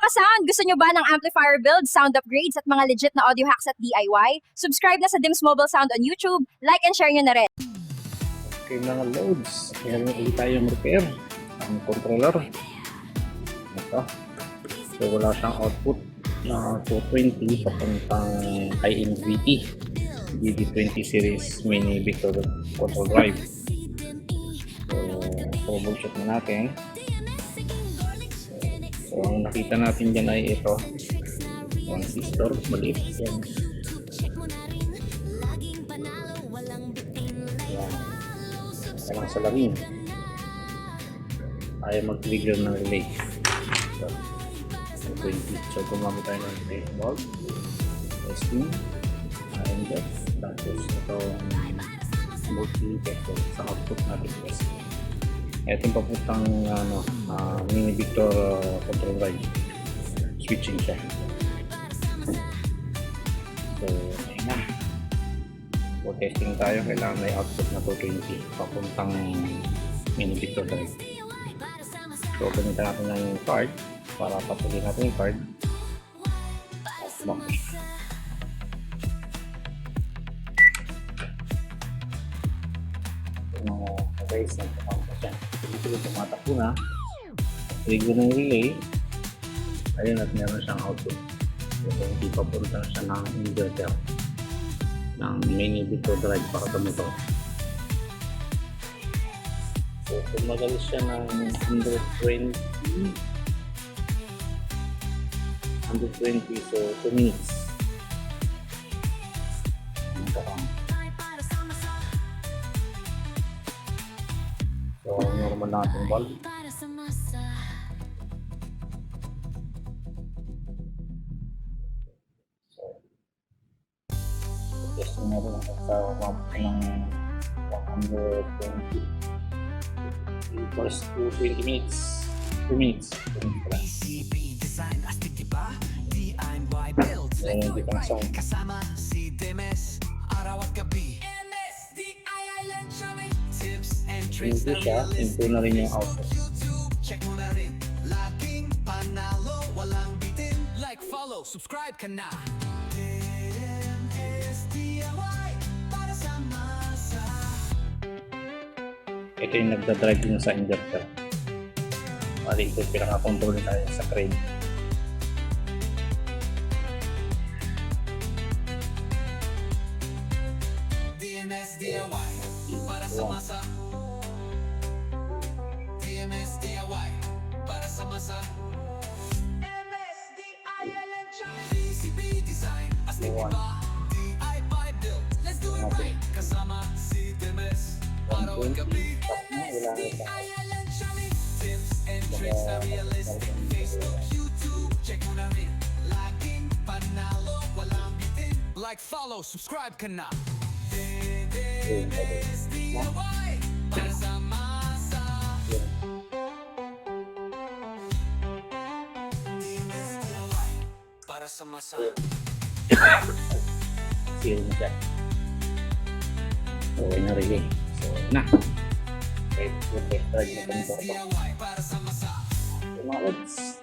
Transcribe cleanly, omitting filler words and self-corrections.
ka-sound! Gusto nyo ba ng amplifier builds, sound upgrades at mga legit na audio hacks at DIY? Subscribe na sa Dims Mobile Sound on YouTube, like and share nyo na rin. Okay mga loads, meron ulit tayong repair ang controller. Ito. So wala siyang output na 220 papuntang kay Invt GD20 series mini vector control drive. So troubleshoot na natin. So ang nakita natin dyan ay ito, transistor maliit yan. Kailang salamin ayaw mag-trigger ng relay. So gumamit tayo ng relay bulb, testing, Invt, tapos itong multi-vector sa output natin test. Itong papuntang mini vector control drive, switching siya. So ayun na, for testing tayo, kailangan may output na 220 papuntang mini vector drive. So gamitin natin ng card para patuloy natin yung card. Okay, so tumatakbo na, trigger na yung relay, ayun, at meron siyang output. So hindi pa punta na siya ng inverter ng mini vector drive para sa motor. So tumagal siya ng 120, so 2 minutes. So normal na ating bulb. So testing na rin sa ng 120 first to 20 minutes. 2 minutes. Hindi pa sound. Into siya, into na rin yung output. Like, follow, subscribe ka na. Ito yung nagdadrive din sa inverter. Mali ito pinaka-control tayo sa crane. DIY para sa masa. DIY para sa masa. PCB design, astig ba? DIY build, let's do it right. Kasama si Dimes, araw at gabi. Tips and tricks na realistic. Facebook, YouTube, check mo na rin. Laging panalo, walang bitin. Like, follow, subscribe ka na. DIY para sa masa. DIY para sa masa. Seal na siya. Okay na relay. So na. Okay, good test drive na ito. So mga lods,